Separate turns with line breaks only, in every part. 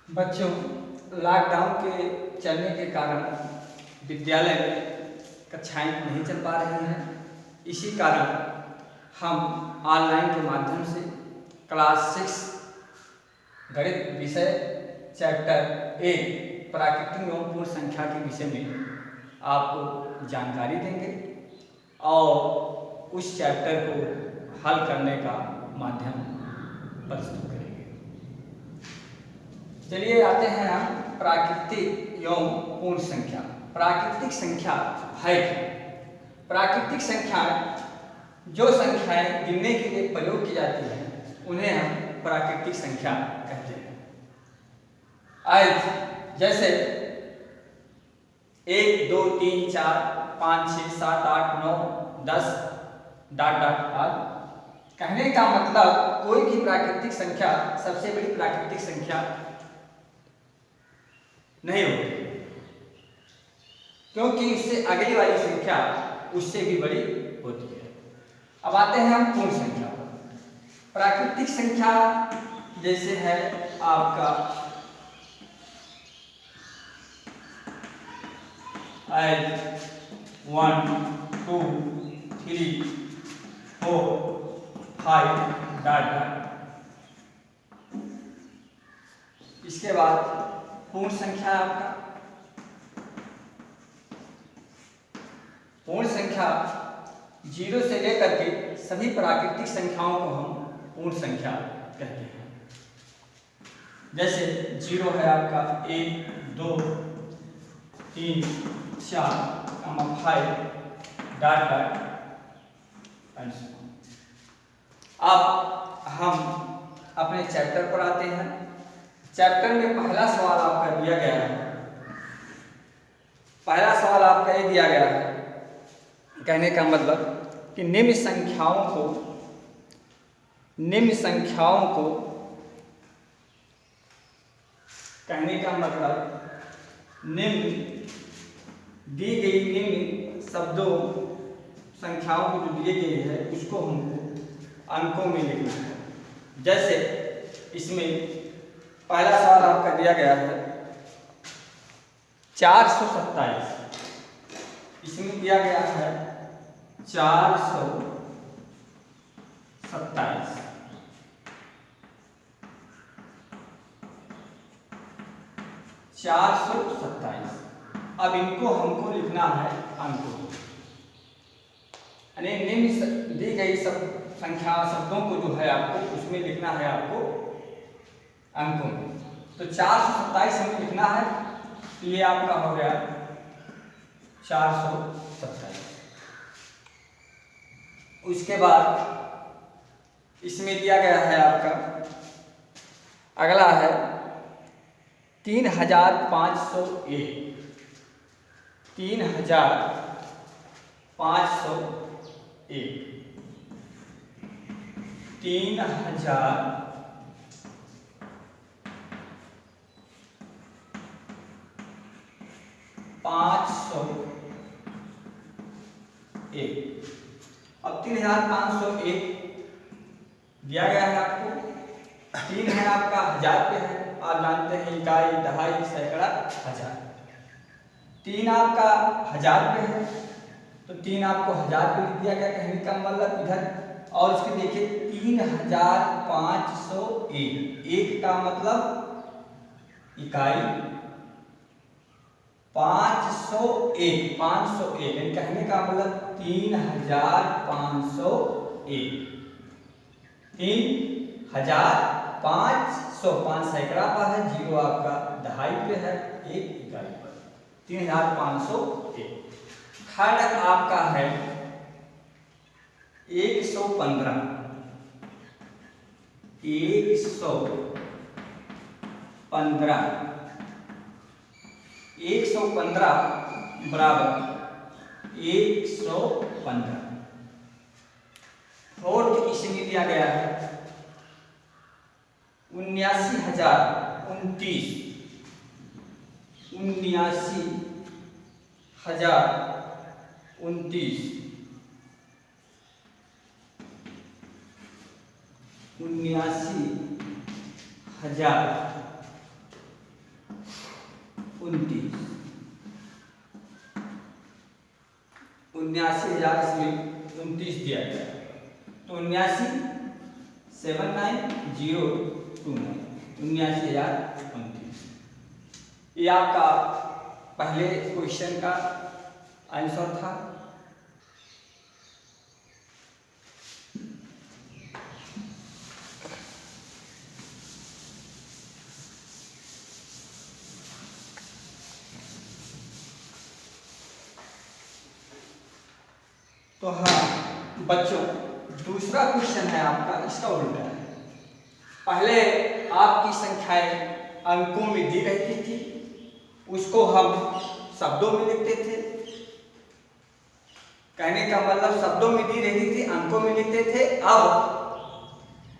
बच्चों, लॉकडाउन के चलने के कारण विद्यालय में कक्षाएं नहीं चल पा रही हैं। इसी कारण हम ऑनलाइन के माध्यम से क्लास 6 गणित विषय चैप्टर 1 प्राकृतिक एवं पूर्ण संख्या के विषय में आपको जानकारी देंगे और उस चैप्टर को हल करने का माध्यम प्रस्तुत करेंगे। चलिए आते हैं हम प्राकृतिक एवं पूर्ण संख्या। प्राकृतिक संख्या है क्या? प्राकृतिक संख्या जो संख्याएं गिनने के लिए प्रयोग की जाती हैं उन्हें हम प्राकृतिक संख्या कहते हैं। आज जैसे 1 2 3 4 5 6 7 8 9 10 ... आदि। कहने का मतलब कोई भी प्राकृतिक संख्या सबसे बड़ी प्राकृतिक संख्या नहीं होती, क्योंकि उससे अगली वाली संख्या उससे भी बड़ी होती है। अब आते हैं हम पूर्ण संख्या पर। प्राकृतिक संख्या जैसे है आपका 1 2 3 4 5 ... इसके बाद पूर्ण संख्या है आपका। पूर्ण संख्या 0 से लेकर के सभी प्राकृतिक संख्याओं को हम पूर्ण संख्या कहते हैं। जैसे 0 है आपका 1 2 3 4 5 ... अब हम अपने चैप्टर पर आते हैं। चैप्टर में पहला सवाल आपका दिया गया है। पहला सवाल आपका ये दिया गया है, कहने का मतलब कि निम्न संख्याओं को कहने का मतलब दी गई निम्न शब्दों संख्याओं को जो दिए गए हैं उसको हमको अंकों में लिखना है। जैसे इसमें पहला सवाल आपका दिया गया है 427। इसमें दिया गया है 427। अब इनको हमको लिखना है अंकों में, यानी निम्न दी गई सब संख्या शब्दों को जो है आपको उसमें लिखना है आपको अंकों में। तो 427 हमें लिखना है, तो ये आपका हो गया 427। उसके बाद इसमें दिया गया है आपका अगला है 3501। 3501 3501। अब 3501 दिया गया है आपको। 3 है आपका 1000 पे है, आप जानते हैं इकाई, दहाई, सैकड़ा, हजार। 3 आपका 1000 पे है, तो 3 आपको 1000 पे लिख दिया गया, कहने का मतलब इधर। और उसके देखिए 3501, एक का मतलब इकाई, 501 कहने का मतलब 3501। 3500 5 सैकड़ा पर है, 0 आपका दहाई पे है, 1 इकाई पर। 3501। खंड आपका है 115। 115 बराबर 115। फोर्थ इसमें दिया गया है 79029। 79029। 79000 79,000 इसमें 29 दिया गया, तो 79,79,029 79,029। ये आपका पहले क्वेश्चन का आंसर था। तो हाँ बच्चों, दूसरा क्वेश्चन है आपका, इसका उल्टा है। पहले आपकी संख्याएं अंकों में दी रहती थी, उसको हम शब्दों में लिखते थे। कहने का मतलब शब्दों में दी रहती थी, अंकों में लिखते थे। अब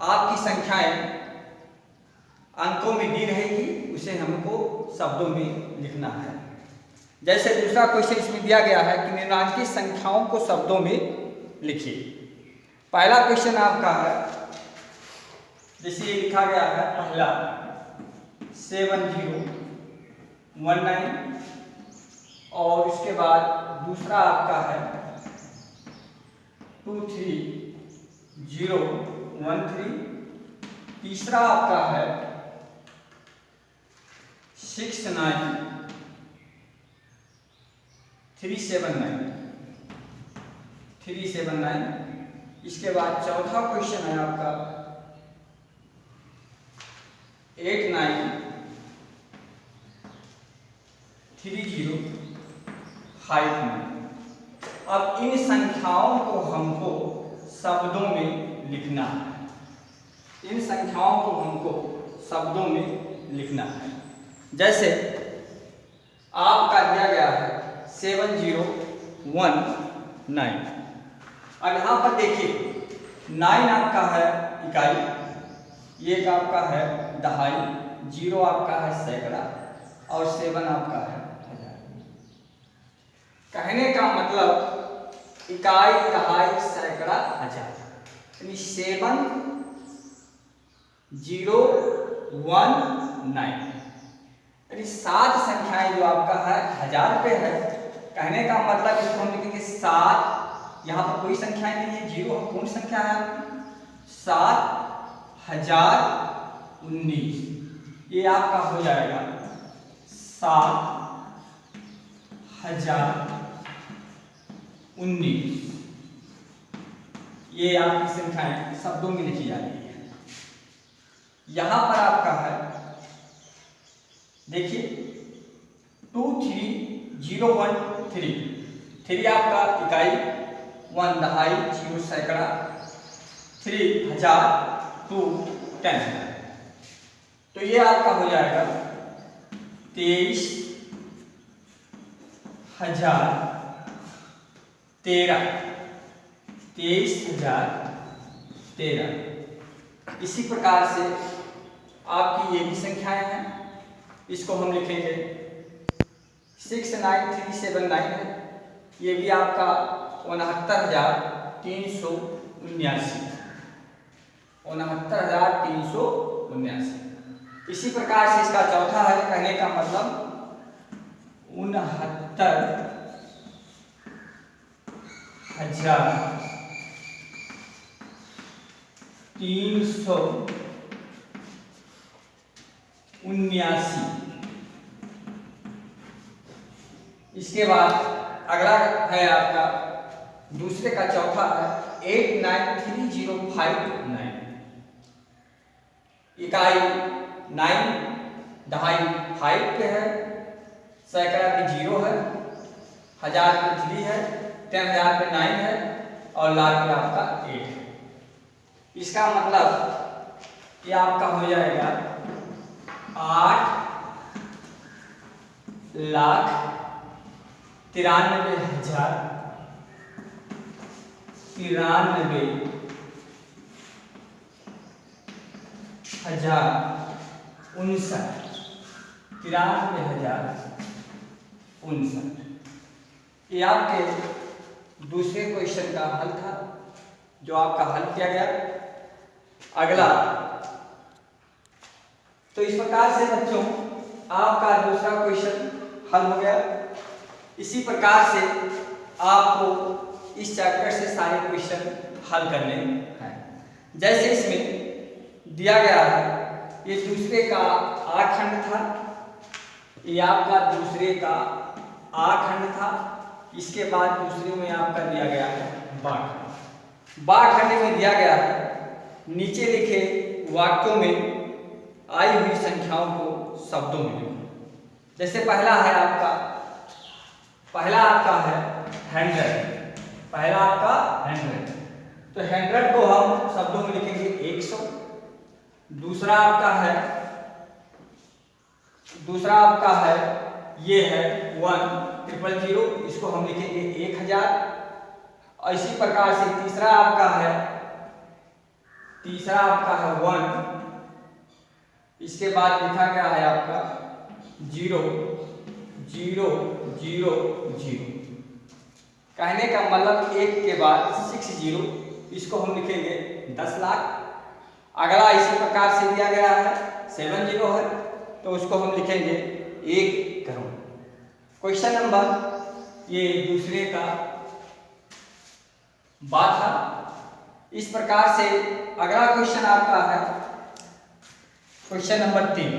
आपकी संख्याएं अंकों में दी रहेगी, उसे हमको शब्दों में लिखना है। जैसे दूसरा क्वेश्चन इसमें दिया गया है कि निम्नलिखित संख्याओं को शब्दों में लिखिए। पहला क्वेश्चन आपका है, जैसे ये लिखा गया है, पहला 7019 और उसके बाद दूसरा आपका है 23,013, तीसरा आपका है 69,379। इसके बाद चौथा क्वेश्चन है आपका 89,3059। अब इन संख्याओं को हमको शब्दों में लिखना है। इन संख्याओं को हमको शब्दों में लिखना है। जैसे आपका दिया गया है 7019। अब यहाँ पर देखिए 9 आपका है इकाई, 1 आपका है दहाई, 0 आपका है सैकड़ा और 7 आपका है हजार। कहने का मतलब इकाई, दहाई, सैकड़ा, हजार, यानी 7019, यानी 7 संख्याएं जो आपका है 1000 पे है। कहने का मतलब इसको हम लिखेंगे 7, यहाँ पर कोई संख्याएं नहीं है, 0 कौन संख्या है, 7019। ये आपका हो जाएगा 7019। ये आपकी संख्याएं शब्दों में लिखी जा रही है। यहां पर आपका है, देखिए 23,013, 3 आपका इकाई, 1 दहाई, 0 सैकड़ा, 3 हजार, 2 10। तो ये आपका हो जाएगा 23,013, 23,013। इसी प्रकार से आपकी ये भी संख्याएं हैं, इसको हम लिखेंगे 69,379 है। ये भी आपका 69,379, 69,379। इसी प्रकार से इसका चौथा है, कहने का मतलब 69,379। इसके बाद अगला है आपका दूसरे का चौथा है 89,3059। इकाई 9, दहाई 5 पे है, सैकड़ा पे 0 है, हजार पे 3 है, 10,000 पे 9 है और लाख पे आपका 8 है। इसका मतलब ये आपका हो जाएगा 8,93,059। ये आपके दूसरे क्वेश्चन का हल था, जो आपका हल किया गया। अगला, तो इस प्रकार से बच्चों आपका दूसरा क्वेश्चन हल हो गया। इसी प्रकार से आपको इस चैप्टर से सारे क्वेश्चन हल करने हैं। जैसे इसमें दिया गया है, ये दूसरे का आ खंड था, ये आपका दूसरे का आ खंड था, इसके बाद दूसरे में आपका दिया गया है बा खंड। बा खंड में दिया गया है नीचे लिखे वाक्यों में आई हुई संख्याओं को शब्दों में लिखो। जैसे पहला है आपका 100, पहला आपका 100, तो 100 को हम शब्दों में लिखेंगे 100। दूसरा आपका है ये है 1000, इसको हम लिखेंगे 1000। और इसी प्रकार से तीसरा आपका है 1, इसके बाद लिखा गया है आपका 0 0 0 0। कहने का मतलब 1 के बाद 60, इसको हम लिखेंगे 10 लाख। अगला इसी प्रकार से दिया गया है 70 है, तो उसको हम लिखेंगे 1 करोड़। क्वेश्चन नंबर ये दूसरे का बात था। इस प्रकार से अगला क्वेश्चन आपका है क्वेश्चन नंबर 3,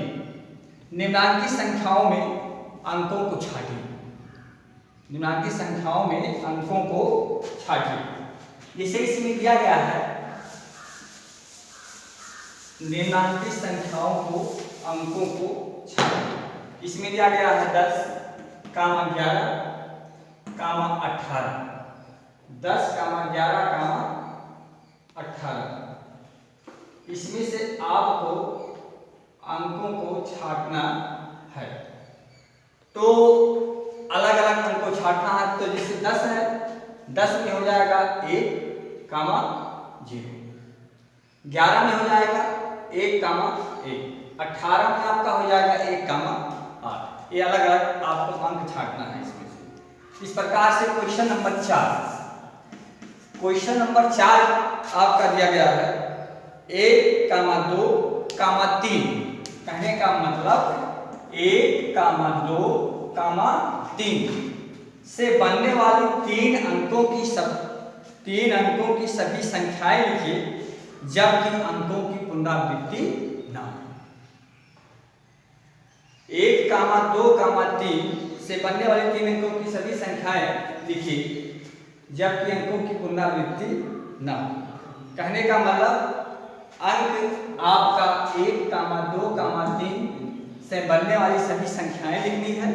निम्नांकित संख्याओं में अंकों को छांटिए। निम्नांकित संख्याओं में अंकों को छांटिए। जैसे इसमें दिया गया है निम्नांकित संख्याओं को अंकों को छांटिए। इसमें दिया गया है 10, 11, 18, 10, 11, 18। इसमें से आपको अंकों को छांटना है। तो अलग अलग अंकों को छांटना है, तो जैसे 10 है, 10 में हो जाएगा 1, 0। 11 में हो जाएगा 1, 1। 18 में आपका हो जाएगा 1, 8। ये अलग अलग आपको अंक छांटना है इसमें से। इस प्रकार से क्वेश्चन नंबर 4 आपका दिया गया है 1, 2, 3। कहने का मतलब 1, 2, 3 से बनने वाली 3 अंकों की सभी संख्याएं लिखिए जबकि अंकों की पुनरावृत्ति ना हो। 1, 2, 3 से बनने वाली 3 अंकों की सभी संख्याएं लिखिए जबकि अंकों की पुनरावृत्ति ना हो। कहने का मतलब अंक आपका 1, 2, 3 से बनने वाली सभी संख्याएं लिखनी है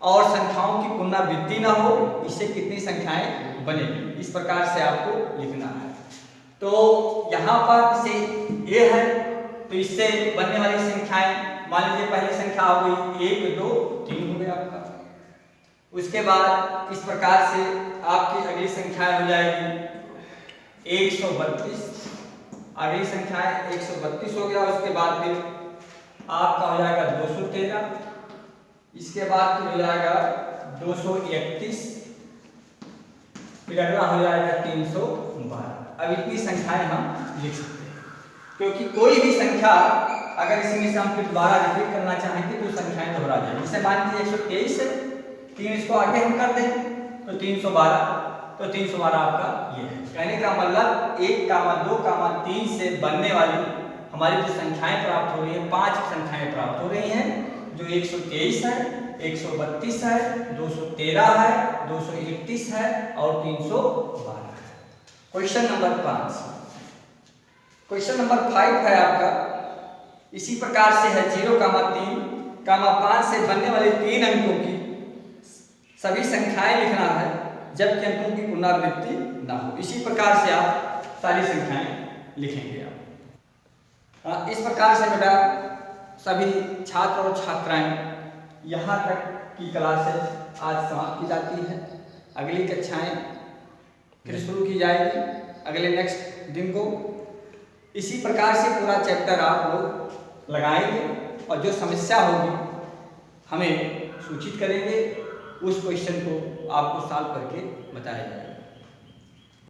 और संख्याओं की पुनरावृत्ति ना हो, इससे कितनी संख्याएं बनेगी, इस प्रकार से आपको लिखना है। तो यहाँ पर से ये है, तो इससे बनने वाली संख्याएं, मान लीजिए पहली संख्या हो गई 1, 2, 3 हो गया आपका। उसके बाद इस प्रकार से आपकी अगली संख्या हो जाएगी 132। अगली संख्या 132 हो गया। उसके बाद फिर आपका हो जाएगा 213। इसके बाद फिर हो जाएगा 231। फिर अगला हो जाएगा 312। अब इतनी संख्याएं हम लिख सकते हैं, क्योंकि कोई भी संख्या अगर इसमें से हम फिर दोबारा रिपीट करना चाहेंगे तो संख्याएं दोहरा जाएंगी। जैसे मान लीजिए 123 है, 3 इसको आगे हम कर दें तो 312, तो 312 आपका ये है। कहने का मतलब 1, 2, 3 से बनने वाली हमारी जो संख्याएं प्राप्त हो रही है, 5 संख्याएं प्राप्त हो रही हैं, जो 123 है, 132 है, 213 है, 231 है और 312 है। Question number 5। क्वेश्चन नंबर 5 है आपका इसी प्रकार से है 0, 3, 5 से बनने वाले 3 अंकों की सभी संख्याएं लिखना है जबकि अंकों की पुनरावृत्ति ना हो। इसी प्रकार से आप सारी संख्याएं लिखेंगे आप। इस प्रकार से बेटा सभी छात्र और छात्राएं यहाँ तक की क्लासेस आज समाप्त की जाती है। अगली कक्षाएं फिर शुरू की जाएगी अगले नेक्स्ट दिन को। इसी प्रकार से पूरा चैप्टर आप लोग लगाएंगे और जो समस्या होगी हमें सूचित करेंगे, उस क्वेश्चन को आपको सॉल्व करके बताया जाएगा।